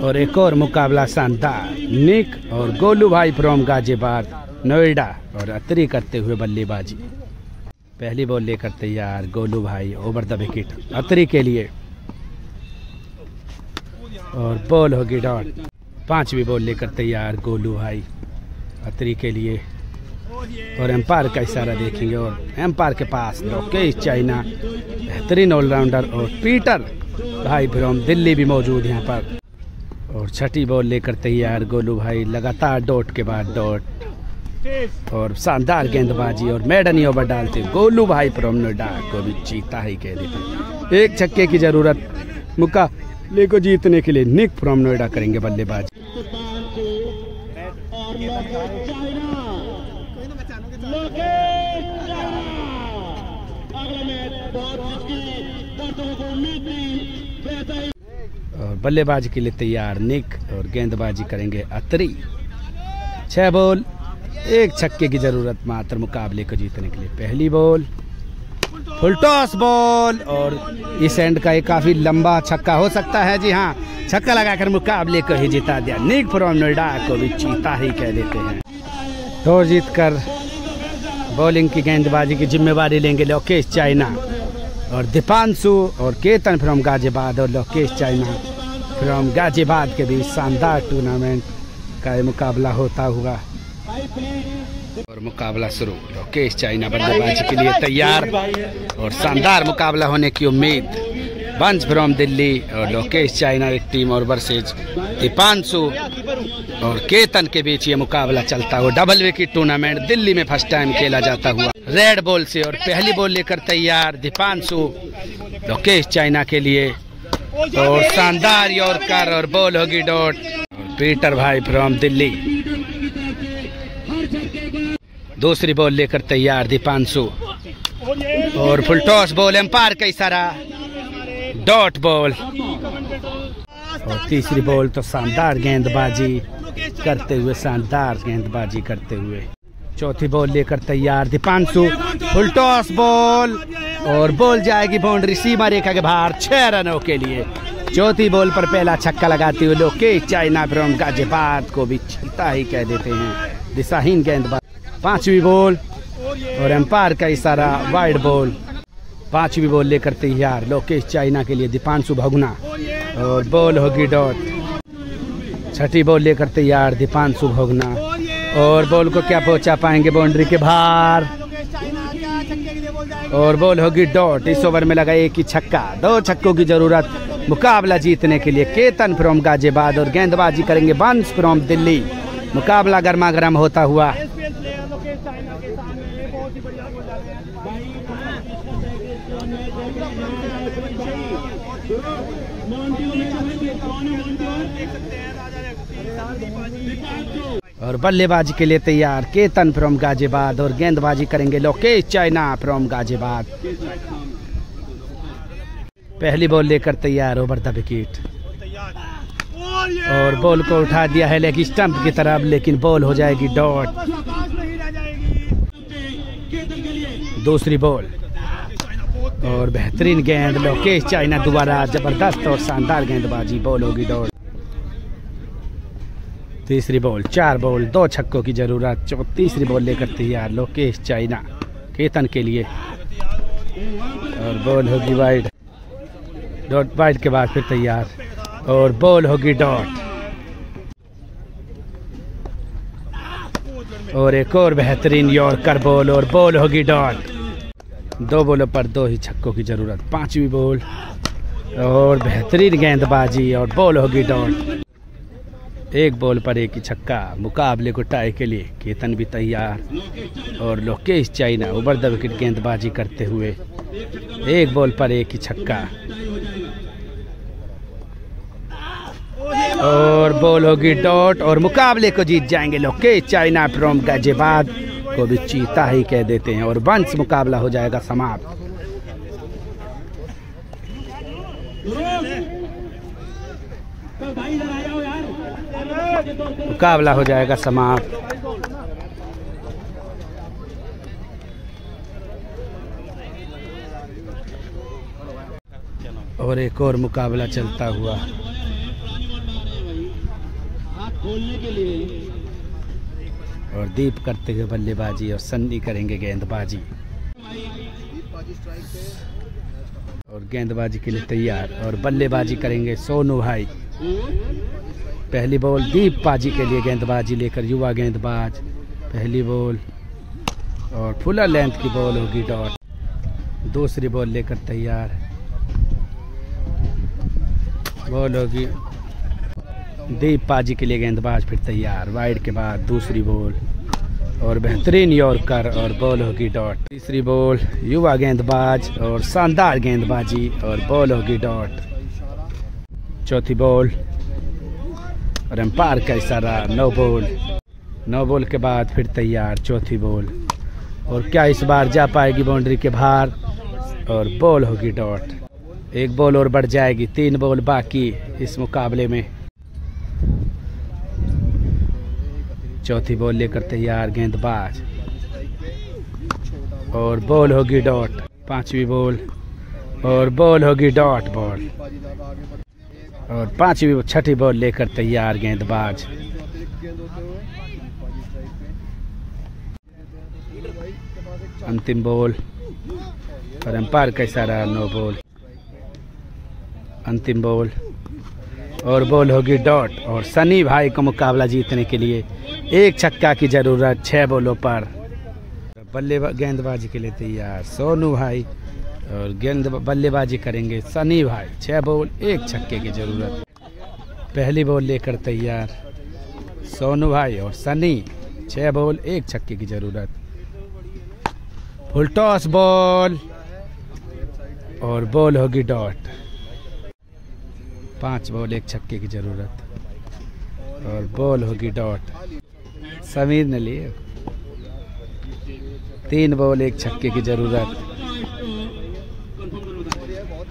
और एक और मुकाबला शानदार, निक और गोलू भाई फ्रॉम गाजियाबाद नोएडा और अतरी करते हुए बल्लेबाजी। पहली बॉल लेकर तैयार गोलू भाई, ओवर द विकेट अतरी के लिए और बॉल होगी डॉट। पांचवी बॉल लेकर तैयार गोलू भाई अतरी के लिए और एम्पायर का इशारा देखेंगे और एम्पायर के पास लोकेश चाइना बेहतरीन ऑलराउंडर और पीटर भाई फ्रॉम दिल्ली भी मौजूद यहाँ पर। और छठी बॉल लेकर तैयार गोलू भाई, लगातार डॉट के बाद डॉट और शानदार गेंदबाजी और मैडन ओवर डालते गोलू भाई फ्रॉम नोएडा को भी जीता ही कह देते। एक छक्के की जरूरत मुकाबले को जीतने के लिए निक फ्रॉम नोएडा करेंगे बल्लेबाजी। और बल्लेबाजी के लिए तैयार निक और गेंदबाजी करेंगे अतरी। 6 बॉल 1 छक्के की जरूरत मात्र मुकाबले को जीतने के लिए। पहली बॉल फुल टॉस बॉल और इस एंड का एक काफी लंबा छक्का हो सकता है। जी हाँ, छक्का लगाकर मुकाबले को ही जिता दिया। निक फ्रॉम नोएडा को भी जीता ही कह देते हैं। टॉस जीतकर बॉलिंग की गेंदबाजी की जिम्मेवारी लेंगे लोकेश चाइना और दीपांशु और केतन फ्रॉम गाजियाबाद और लोकेश चाइना फ्रॉम गाजियाबाद के बीच शानदार टूर्नामेंट का मुकाबला होता हुआ और मुकाबला शुरू। लोकेश चाइना बल्लेबाजी के लिए तैयार और शानदार मुकाबला होने की उम्मीद। बंच फ्रॉम दिल्ली और लोकेश चाइना एक टीम और वर्सेज दीपांशु और केतन के बीच ये मुकाबला चलता हुआ। डबल विकेट टूर्नामेंट दिल्ली में फर्स्ट टाइम खेला जाता हुआ। रेड बॉल से और पहली बॉल लेकर तैयार दीपांशु लोकेश चाइना के लिए और शानदार यॉर्कर और बॉल होगी डॉट। पीटर भाई फ्रॉम दिल्ली। दूसरी बॉल लेकर तैयार दीपांशु और फुल टॉस बॉल, एम्पायर का इशारा, डॉट बॉल। और तीसरी बॉल तो शानदार गेंदबाजी करते हुए चौथी बॉल लेकर तैयार दीपांशु, फुल टॉस बॉल और बॉल जाएगी बाउंड्री सीमा रेखा के बाहर 6 रनों के लिए। चौथी बॉल पर पहला छक्का लगाते हुए लोकेश चाइना फ्रॉम गाजियाबाद को भी जीता ही कह देते हैं। दिशाहीन गेंदबाज। पांचवी बॉल और एम्पायर का इशारा, वाइड बॉल। पांचवी बॉल लेकर तैयार लोकेश चाइना के लिए दीपांशु भगुना और बॉल होगी डॉट। छठी बॉल लेकर तैयार दीपांशु भगुना और बॉल को क्या पहुंचा पाएंगे बाउंड्री के बाहर और बॉल होगी डॉट। इस ओवर में लगा एक ही छक्का। 2 छक्कों की जरूरत मुकाबला जीतने के लिए। केतन फ्रॉम गाजियाबाद और गेंदबाजी करेंगे बंस फ्रॉम दिल्ली। मुकाबला गर्मा गर्म होता हुआ। और बल्लेबाजी के लिए तैयार केतन फ्रॉम गाजियाबाद और गेंदबाजी करेंगे लोकेश चाइना फ्रॉम गाजियाबाद। पहली बॉल लेकर तैयार, ओवर द विकेट और बॉल को उठा दिया है लेग स्टंप की तरफ, लेकिन बॉल हो जाएगी डॉट। दूसरी बॉल और बेहतरीन गेंद लोकेश चाइना दोबारा, जबरदस्त और शानदार गेंदबाजी, बॉल होगी डॉट। तीसरी बॉल, 4 बॉल 2 छक्कों की जरूरत। तीसरी बॉल लेकर तैयार लोकेश चाइना केतन के लिए और बॉल होगी वाइड डॉट। वाइड के बाद फिर तैयार और बॉल होगी डॉट। और एक और बेहतरीन यॉर्कर बॉल और बॉल होगी डॉट। 2 बॉलों पर 2 ही छक्कों की जरूरत। पांचवी बॉल और बेहतरीन गेंदबाजी और बॉल होगी डॉट। 1 बॉल पर 1 ही छक्का। मुकाबले को टाई के लिए केतन भी तैयार और Lokesh China over the wicket गेंदबाजी करते हुए। 1 बॉल पर 1 ही छक्का और बॉल होगी डॉट और मुकाबले को जीत जाएंगे लोकेश चाइना फ्रॉम गाजियाबाद को भी चीता ही कह देते हैं और वंश मुकाबला हो जाएगा समाप्त। मुकाबला हो जाएगा समाप्त। और एक और मुकाबला चलता हुआ। और दीप करते हुए बल्लेबाजी और सन्नी करेंगे गेंदबाजी और गेंदबाजी के लिए तैयार और बल्लेबाजी करेंगे सोनू भाई। पहली बॉल दीप पाजी के लिए गेंदबाजी लेकर युवा गेंदबाज। पहली बॉल और फुलर लेंथ की बॉल होगी डॉट। दूसरी बॉल लेकर तैयार, बॉल होगी दीप पाजी के लिए गेंदबाज फिर तैयार। वाइड के बाद दूसरी बॉल और बेहतरीन यॉर्कर और बॉल होगी डॉट। तीसरी बॉल युवा गेंदबाज और शानदार गेंदबाजी और बॉल होगी डॉट। चौथी बॉल और एम्पायर का इशारा, नो बॉल। नो बॉल के बाद फिर तैयार चौथी बॉल और क्या इस बार जा पाएगी बाउंड्री के बाहर और बॉल होगी डॉट। एक बॉल और बढ़ जाएगी, 3 बॉल बाकी इस मुकाबले में। चौथी बॉल लेकर तैयार गेंदबाज और बॉल होगी डॉट। पांचवी बॉल और बॉल होगी डॉट बॉल और छठी बॉल लेकर तैयार गेंदबाज। अंतिम बॉल और एम्पायर का इशारा, नो बॉल। अंतिम बॉल और बॉल होगी डॉट और सनी भाई को मुकाबला जीतने के लिए एक छक्का की जरूरत 6 बॉलों पर। गेंदबाजी के लिए तैयार सोनू भाई और बल्लेबाजी करेंगे सनी भाई। 6 बॉल 1 छक्के की जरूरत। पहली बॉल लेकर तैयार सोनू भाई और सनी। 6 बॉल 1 छक्के की जरूरत। फुल टॉस बॉल और बॉल होगी डॉट। 5 बॉल 1 छक्के की जरूरत और बॉल होगी डॉट। समीर ने लिए 3 बॉल 1 छक्के की जरूरत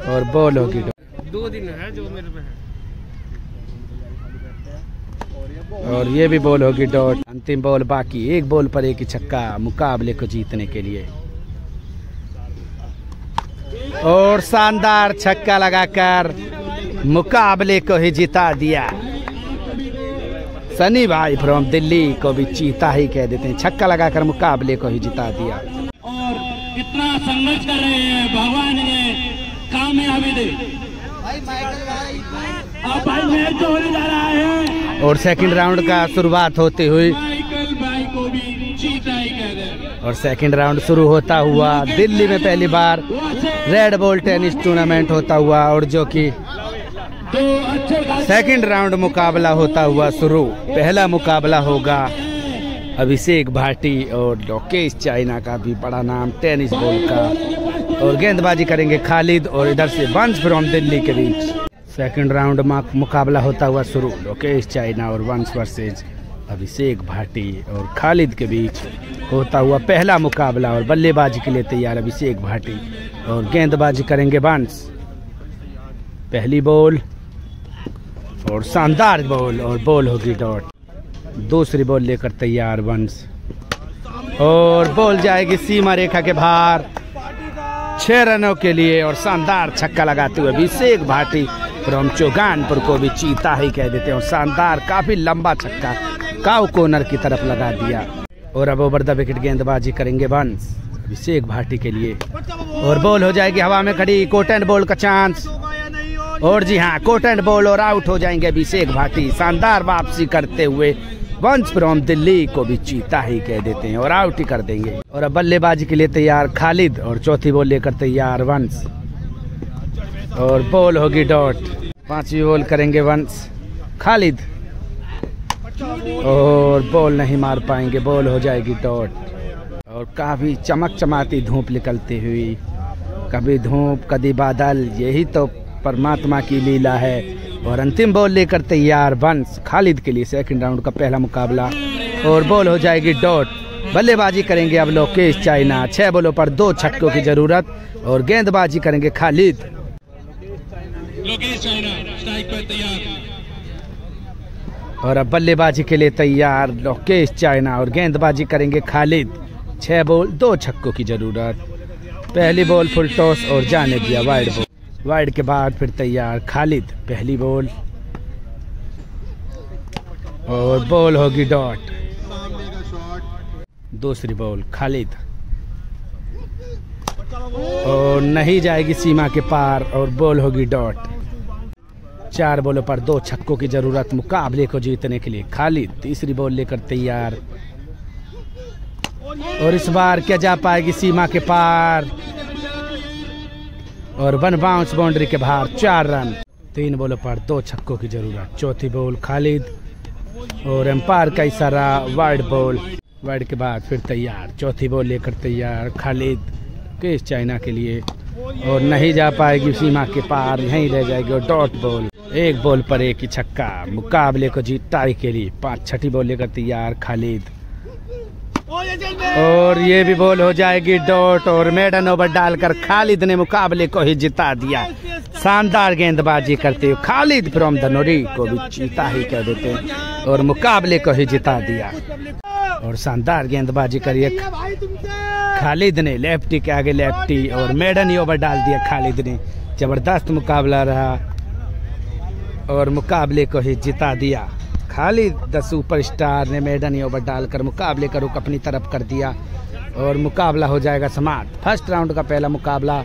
और बॉल होगी डॉट। 2 दिन है जो मेरे पे है और ये भी बॉल होगी डॉट। अंतिम बॉल बाकी, 1 बॉल पर 1 ही छक्का मुकाबले को जीतने के लिए। और शानदार छक्का लगाकर मुकाबले को ही जिता दिया। सनी भाई फ्रॉम दिल्ली को भी चीता ही कह देते हैं, छक्का लगाकर मुकाबले को ही जिता दिया। और कितना संघर्ष कर रहे हैं, भगवान ने कामयाबी दे। अब भाई मैच होने जा रहा है और सेकंड राउंड का शुरुआत होते हुए माइकल भाई को भी चीता ही कह रहे हैं। और सेकंड राउंड शुरू होता हुआ दिल्ली में पहली बार रेड बॉल टेनिस टूर्नामेंट होता हुआ और जो कि सेकंड राउंड मुकाबला होता हुआ शुरू। पहला मुकाबला होगा अभिषेक भाटी और लोकेश चाइना का भी बड़ा नाम टेनिस बॉल का और गेंदबाजी करेंगे खालिद और इधर से वंश फ्रॉम दिल्ली के बीच। सेकंड राउंड मुकाबला होता हुआ शुरू, लोकेश चाइना और वंश वर्सेज अभिषेक भाटी और खालिद के बीच होता हुआ पहला मुकाबला और बल्लेबाजी के लिए तैयार अभिषेक भाटी और गेंदबाजी करेंगे वंश। पहली बॉल और शानदार बॉल और बॉल होगी डॉट। दूसरी बॉल लेकर तैयार वंश और बॉल जाएगी सीमा रेखा के बाहर 6 रनों के लिए और शानदार छक्का लगाते हुए अभिषेक भाटी फ्रॉम चौगानपुर को भी चीता ही कह देते हैं और शानदार काफी लंबा छक्का काउ कॉर्नर की तरफ लगा दिया। और अब ओवर द विकेट गेंदबाजी करेंगे वंश अभिषेक भाटी के लिए और बॉल हो जाएगी हवा में खड़ी, कोट एंड बॉल का चांस। और जी हाँ, कोट एंड बॉल और आउट हो जाएंगे अभिषेक भाटी। शानदार वापसी करते हुए वंश फ्रॉम दिल्ली को भी चीता ही कह देते हैं और आउट ही कर देंगे। और अब बल्लेबाजी के लिए तैयार खालिद और चौथी बॉल लेकर तैयार वंश और बॉल होगी डॉट। 5वीं बॉल करेंगे वंश खालिद और बॉल नहीं मार पाएंगे, बॉल हो जाएगी डॉट। और काफी चमक चमाती धूप निकलती हुई, कभी धूप कभी बादल, यही तो परमात्मा की लीला है। और अंतिम बॉल लेकर तैयार वंश खालिद के लिए सेकंड राउंड का पहला मुकाबला और बॉल हो जाएगी डॉट। बल्लेबाजी करेंगे अब लोकेश चाइना। 6 बॉलों पर 2 छक्कों की जरूरत और गेंदबाजी करेंगे खालिद। लोकेश चाइना स्ट्राइक पर तैयार और अब बल्लेबाजी के लिए तैयार लोकेश चाइना और गेंदबाजी करेंगे खालिद। 6 बॉल 2 छक्कों की जरूरत। पहली बॉल फुल टॉस और जाने दिया वाइड बॉल। वाइड के बाद फिर तैयार खालिद। पहली बॉल और बॉल होगी डॉट। दूसरी बॉल खालिद और नहीं जाएगी सीमा के पार और बॉल होगी डॉट। 4 बॉलों पर 2 छक्कों की जरूरत मुकाबले को जीतने के लिए। खालिद तीसरी बॉल लेकर तैयार और इस बार क्या जा पाएगी सीमा के पार और 1 बाउंस बाउंड्री के बाहर। 4 रन। 3 बॉलों पर 2 छक्कों की जरूरत। चौथी बॉल खालिद और एम्पायर का इशारा वाइड बॉल। वाइड के बाद फिर तैयार। चौथी बॉल लेकर तैयार खालिद केस चाइना के लिए और नहीं जा पाएगी सीमा के पार, नहीं रह जाएगी और डॉट बॉल। 1 बॉल पर 1 ही छक्का मुकाबले को जीत टाई के लिए। 5 बॉल लेकर तैयार खालिद और ये भी बॉल हो जाएगी डॉट और मेडन ओवर डालकर खालिद ने मुकाबले को ही जिता दिया। शानदार गेंदबाजी करते हुए खालिद फ्रॉम धनोरी को भी जीता ही कह देते हैं और मुकाबले को ही जिता दिया। और शानदार गेंदबाजी करिए खालिद ने, लेफ्टी के आगे लेफ्टी और मेडन ही ओवर डाल दिया खालिद ने। जबरदस्त मुकाबला रहा और मुकाबले को ही जिता दिया। खालिद द सुपरस्टार ने मेडन ही ओवर डालकर मुकाबले का रुख अपनी तरफ कर दिया और मुकाबला हो जाएगा समाप्त। फर्स्ट राउंड का पहला मुकाबला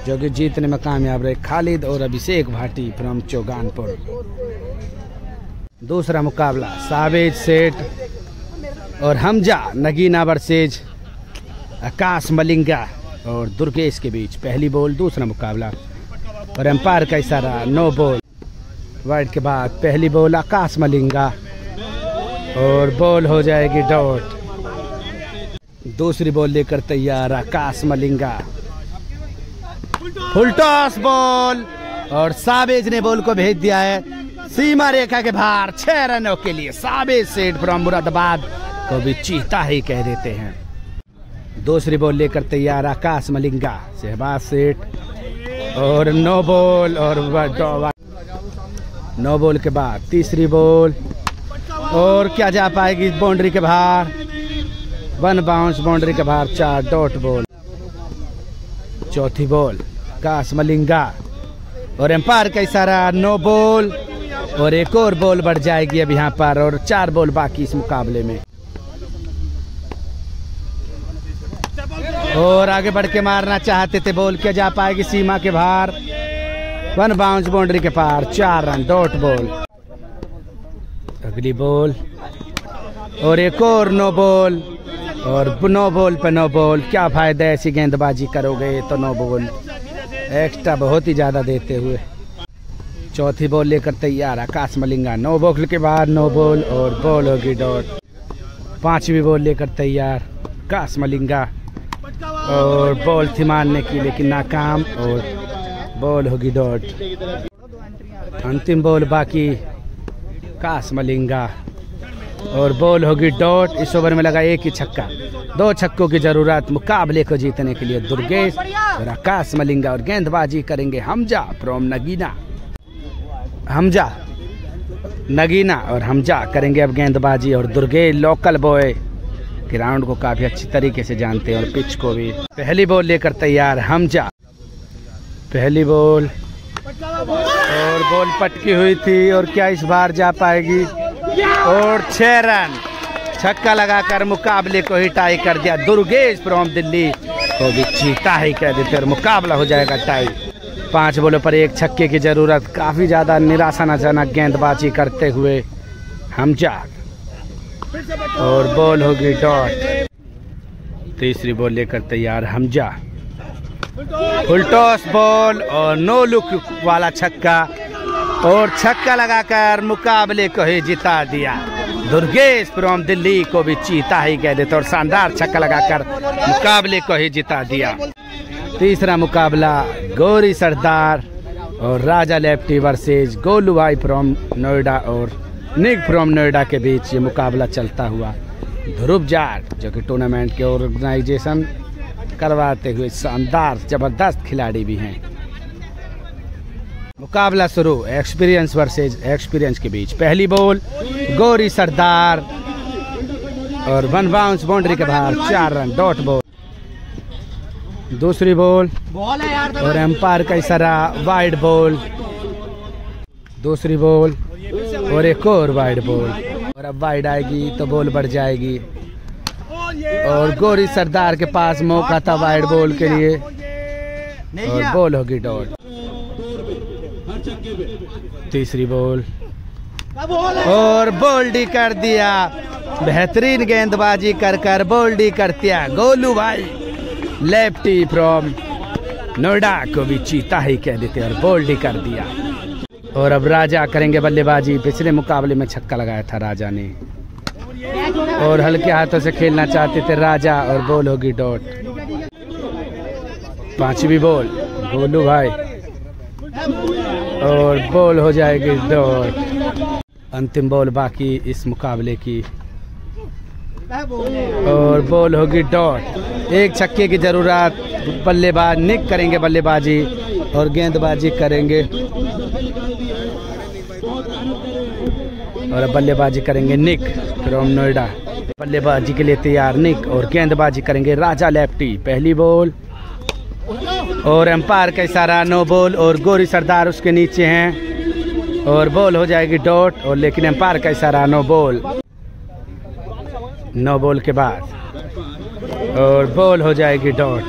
जो कि जीतने में कामयाब रहे खालिद और अभिषेक भाटी फ्रॉम चौगानपुर। दूसरा मुकाबला सावेज सेठ और हमजा नगीना वर्सेज आकाश मलिंगा और दुर्गेश के बीच। पहली बॉल दूसरा मुकाबला और एम्पायर का इशारा नो बॉल। वाइड के बाद पहली बॉल आकाश मलिंगा और बॉल हो जाएगी डॉट। दूसरी बॉल लेकर तैयार आकाश मलिंगा। फुल टॉस बॉल और सावेज ने बॉल को भेज दिया है सीमा रेखा के बाहर 6 रनों के लिए। सावेज सेठ फ्रॉम मुरादाबाद को भी चीता ही कह देते हैं। दूसरी बॉल लेकर तैयार आकाश मलिंगा। शहबाज सेठ और नो बॉल और 9 बॉल के बाद तीसरी बॉल और क्या जा पाएगी बाउंड्री के बाहर। 1 बाउंस बाउंड्री के बाहर। 4 डॉट बॉल। चौथी बॉल आकाश मलिंगा और एम्पायर का इशारा नो बॉल और एक और बॉल बढ़ जाएगी अब यहाँ पर और 4 बॉल बाकी इस मुकाबले में। और आगे बढ़ के मारना चाहते थे बॉल, क्या जा पाएगी सीमा के बाहर। 1 बाउंस बाउंड्री के पार। 4 रन डॉट बॉल। अगली बॉल और एक और नो बॉल और 9 बॉल पे 9 बॉल। क्या फायदा ऐसी गेंदबाजी करोगे तो 9 बॉल एक्स्ट्रा बहुत ही ज्यादा देते हुए। चौथी बॉल लेकर तैयार आकाश मलिंगा। 9 बॉल के बाद 9 बॉल और बॉल होगी डॉट। 5वीं बॉल लेकर तैयार आकाश मलिंगा और बॉल थी मारने की लेकिन नाकाम और बॉल होगी डॉट। अंतिम बॉल बाकी आकाश मलिंगा और बॉल होगी डॉट। इस ओवर में लगा 1 ही छक्का। 2 छक्कों की जरूरत मुकाबले को जीतने के लिए। दुर्गेश और आकाश मलिंगा और गेंदबाजी करेंगे हमजा फ्रॉम नगीना। हमजा नगीना और हमजा करेंगे अब गेंदबाजी और दुर्गेश लोकल बॉय ग्राउंड को काफी अच्छी तरीके से जानते हैं और पिच को भी। पहली बॉल लेकर तैयार हमजा। पहली बॉल और बॉल पटकी हुई थी और क्या इस बार जा पाएगी और 6 रन। छक्का लगाकर मुकाबले को ही टाई कर दिया। दुर्गेश फ्रॉम दिल्ली को भी जीता ही कह देते और मुकाबला हो जाएगा टाई। 5 बॉलों पर 1 छक्के की जरूरत। काफी ज्यादा निराशाजनक गेंदबाजी करते हुए हमजा और बॉल होगी डॉट। तीसरी बॉल लेकर तैयार हमजा। फुल टॉस बॉल और नो लुक वाला छक्का और छक्का लगाकर मुकाबले को ही जिता दिया। दुर्गेश फ्रॉम दिल्ली को भी चीता ही कह देते और शानदार छक्का लगाकर मुकाबले को ही जिता दिया। तीसरा मुकाबला गौरी सरदार और राजा लेफ्टी वर्सेज गोलू भाई फ्रॉम नोएडा और निक फ्रॉम नोएडा के बीच ये मुकाबला चलता हुआ। ध्रुव जाट जो कि टूर्नामेंट के ऑर्गेनाइजेशन करवाते हुए शानदार जबरदस्त खिलाड़ी भी हैं। मुकाबला शुरू एक्सपीरियंस वर्सेज एक्सपीरियंस के बीच। पहली बॉल गौरी सरदार और 1 बाउंस बाउंड्री के बाहर। 4 रन डॉट बॉल। दूसरी बॉल और एम्पायर का इशारा वाइड बॉल। दूसरी बॉल और एक और वाइड बॉल। अब वाइड आएगी तो बॉल बढ़ जाएगी और गौरी सरदार के पास मौका था वाइड बॉल के लिए और बॉल होगी डॉट। तीसरी बॉल और बोल्डी कर दिया, बेहतरीन गेंदबाजी कर बोल्डी कर दिया गोलू भाई। लेफ्टी फ्रॉम नोएडा को भी चीता ही कह देते और बोल्डी कर दिया। और अब राजा करेंगे बल्लेबाजी। पिछले मुकाबले में छक्का लगाया था राजा ने और हल्के हाथों से खेलना चाहते थे राजा और बॉल होगी डॉट। पांचवी बॉल गोलू भाई और बॉल हो जाएगी डॉट। अंतिम बॉल बाकी इस मुकाबले की और बॉल होगी डॉट। एक छक्के की जरूरत। बल्लेबाज निक करेंगे बल्लेबाजी और गेंदबाजी करेंगे और अब बल्लेबाजी करेंगे निक फ्रॉम नोएडा। बल्लेबाजी के लिए तैयार निक और गेंदबाजी करेंगे राजा लेफ्टी। पहली बॉल और एम्पायर का इशारा नो बॉल और गौरी सरदार उसके नीचे हैं और बॉल हो जाएगी डॉट और लेकिन एम्पायर का इशारा नो बॉल। नो बॉल के बाद और बॉल हो जाएगी डॉट।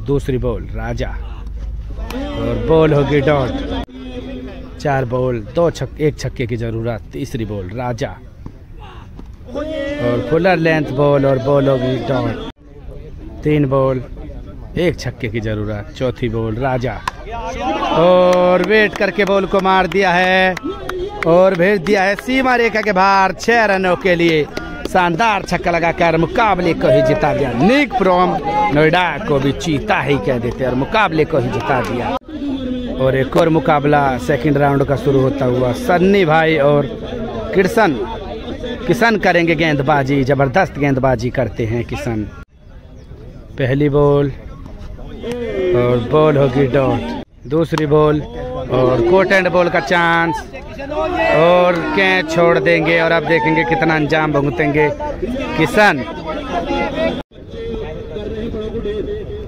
दूसरी बॉल राजा और बॉल होगी डॉट। 4 बॉल एक छक्के की जरूरत। तीसरी बॉल राजा और फुलर लेंथ बॉल और बॉल होगी डॉट। 3 बॉल एक छक्के की जरूरत। चौथी बॉल राजा और वेट करके बॉल को मार दिया है और भेज दिया है सीमा रेखा के बाहर 6 रनों के लिए। शानदार छक्का लगाकर मुकाबले को ही जिता दिया। निक फ्रॉम नोएडा को भी चीता ही कह देते और मुकाबले को ही जिता दिया। और एक और मुकाबला सेकंड राउंड का शुरू होता हुआ सन्नी भाई और किशन करेंगे गेंदबाजी। जबरदस्त गेंदबाजी करते हैं किशन। पहली बॉल और बॉल होगी डॉट। दूसरी बॉल और कोट एंड बॉल का चांस और कैच छोड़ देंगे और अब देखेंगे कितना अंजाम भुगतेंगे किशन।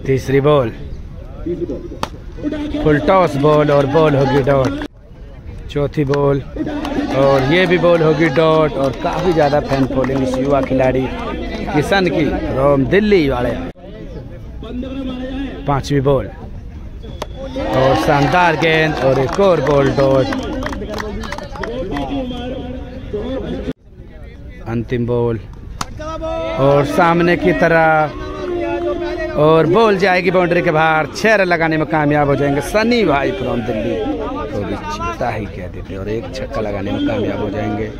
तीसरी बॉल फुल टॉस बॉल और बॉल होगी डॉट। चौथी बॉल और ये भी बॉल होगी डॉट और काफी ज्यादा फैन फॉलोइंग इस युवा खिलाड़ी किशन की फ्रॉम दिल्ली वाले। पांचवी बॉल और शानदार गेंद और एक और बॉल डॉट। अंतिम बॉल और सामने की तरह और बॉल जाएगी बाउंड्री के बाहर। 6 रन लगाने में कामयाब हो जाएंगे सनी भाई फ्रॉम दिल्ली तो भी चीता ही कह देते और एक छक्का लगाने में कामयाब हो जाएंगे।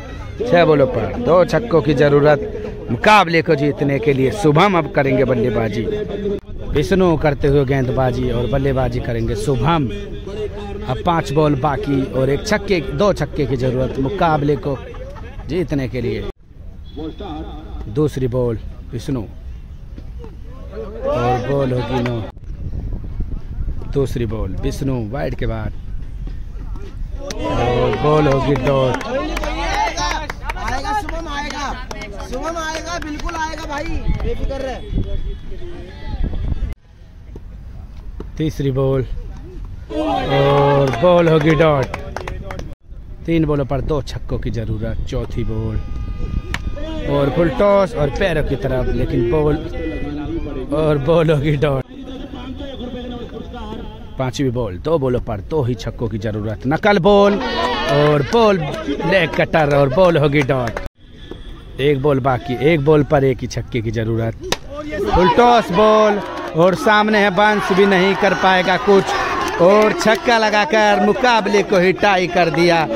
6 बॉलों पर 2 छक्कों की जरूरत मुकाबले को जीतने के लिए। शुभम अब करेंगे बल्लेबाजी। विष्णु करते हुए गेंदबाजी और बल्लेबाजी करेंगे शुभम। अब 5 बॉल बाकी और 2 छक्के की जरूरत मुकाबले को जीतने के लिए। दूसरी बॉल विष्णु और बॉल होगी नो। दूसरी बॉल विष्णु वाइड के बाद और बॉल होगी डॉट। आएगा शुभम आएगा बिल्कुल आएगा भाई बेफिक्र रहे। तीसरी बॉल और बॉल होगी डॉट। 3 बॉलों पर 2 छक्कों की जरूरत। चौथी बॉल और फुल टॉस और पैरों की तरफ लेकिन बॉल और बॉल होगी डॉट। 5वीं बॉल 2 बॉलों पर 2 ही छक्कों की जरूरत। नकल बॉल और बॉल लेग कटर और बॉल होगी डॉट। 1 बॉल बाकी। 1 बॉल पर 1 ही छक्के की जरूरत। फुल टॉस बॉल और सामने है बंस भी नहीं कर पाएगा कुछ और छक्का लगाकर मुकाबले को ही टाई कर दिया।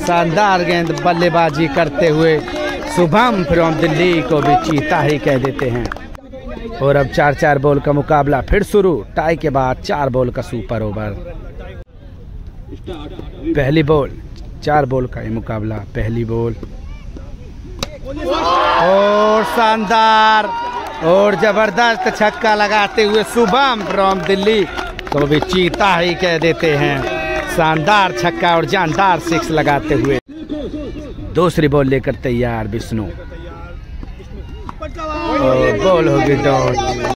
शानदार गेंद बल्लेबाजी करते हुए शुभम फ्रॉम दिल्ली को भी चीता ही कह देते हैं। और अब 4-4 बॉल का मुकाबला फिर शुरू। टाई के बाद 4 बॉल का सुपर ओवर। पहली बॉल 4 बॉल का ये मुकाबला। पहली बॉल और शानदार और जबरदस्त छक्का लगाते हुए शुभम फ्रॉम दिल्ली को भी चीता ही कह देते हैं। शानदार छक्का और जानदार 6 लगाते हुए। दूसरी बॉल लेकर तैयार विष्णु और बॉल होगी डॉट।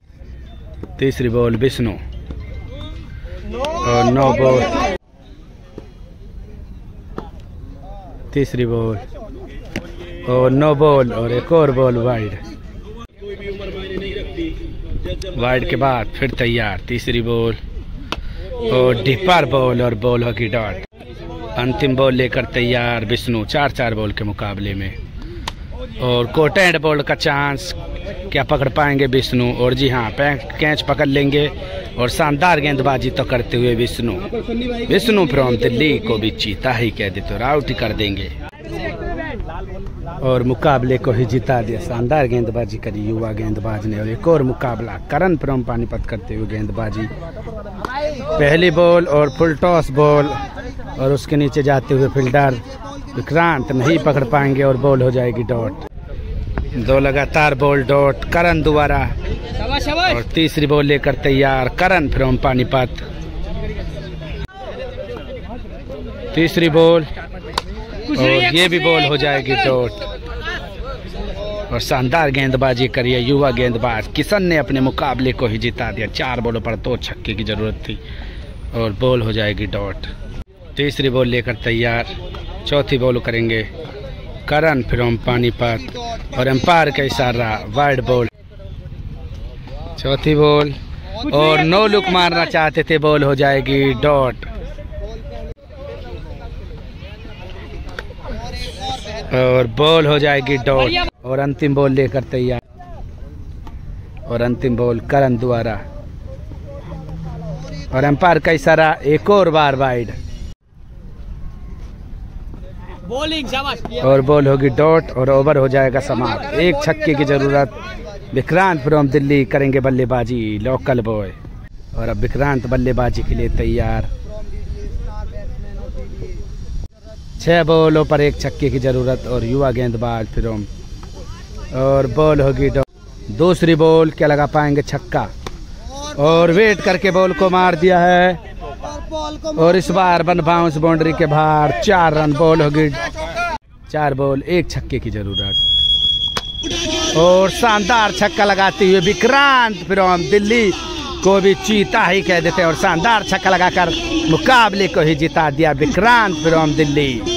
तीसरी बॉल विष्णु और 9 बॉल। तीसरी बॉल और नो बॉल और एक और बॉल वाइड। वाइड के बाद फिर तैयार, तीसरी बॉल और डिपर बॉल और बॉल होगी डॉट। अंतिम बॉल लेकर तैयार विष्णु, 4-4 बॉल के मुकाबले में। और कोट एंड बॉल का चांस, क्या पकड़ पाएंगे विष्णु? और जी हाँ, कैच पकड़ लेंगे और शानदार गेंदबाजी तो करते हुए विष्णु फ्रॉम दिल्ली को भी चीता ही कह दे तो आउट ही कर देंगे और मुकाबले को ही जिता दिया। शानदार गेंदबाजी करी युवा गेंदबाज ने। और एक और मुकाबला करण फ्रॉम पानीपत करते हुए गेंदबाजी। पहली बॉल और फुल टॉस बॉल और उसके नीचे जाते हुए फील्डर विक्रांत नहीं पकड़ पाएंगे और बॉल हो जाएगी डॉट। 2 लगातार बॉल डॉट करण द्वारा। और तीसरी बॉल लेकर तैयार करण फ्रॉम पानीपत। तीसरी बॉल और ये भी बॉल हो जाएगी डॉट। और शानदार गेंदबाजी करिए युवा गेंदबाज किशन ने अपने मुकाबले को ही जिता दिया। 4 बॉलों पर 2 छक्के की जरूरत थी और बॉल हो जाएगी डॉट। तीसरी बॉल लेकर तैयार, चौथी बॉल करेंगे करण फ्रॉम पानीपत और एम्पायर का इशारा वाइड बॉल। चौथी बॉल और नो लुक मारना चाहते थे, बॉल हो जाएगी डॉट। और बॉल हो जाएगी डॉट। और अंतिम बॉल लेकर तैयार और अंतिम बॉल करण द्वारा और एम्पायर का इशारा एक और बार वाइड। बॉलिंग शाबाश। और बॉल होगी डॉट और ओवर हो जाएगा समाप्त। 1 छक्के की जरूरत। विक्रांत फ्रॉम दिल्ली करेंगे बल्लेबाजी, लोकल बॉय। और अब विक्रांत बल्लेबाजी के लिए तैयार। 6 बॉलों पर 1 छक्के की जरूरत और युवा गेंदबाज फ्रॉम। और बॉल होगी डॉट। दूसरी बॉल, क्या लगा पाएंगे छक्का? और वेट करके बॉल को मार दिया है और इस बार वन बाउंस बाउंड्री के बाहर। 4 रन। बॉल होगी 4 बॉल 1 छक्के की जरूरत। और शानदार छक्का लगाते हुए विक्रांत फ्रॉम दिल्ली को भी चीता ही कह देते हैं और शानदार छक्का लगाकर मुकाबले को ही जिता दिया विक्रांत फ्रॉम दिल्ली।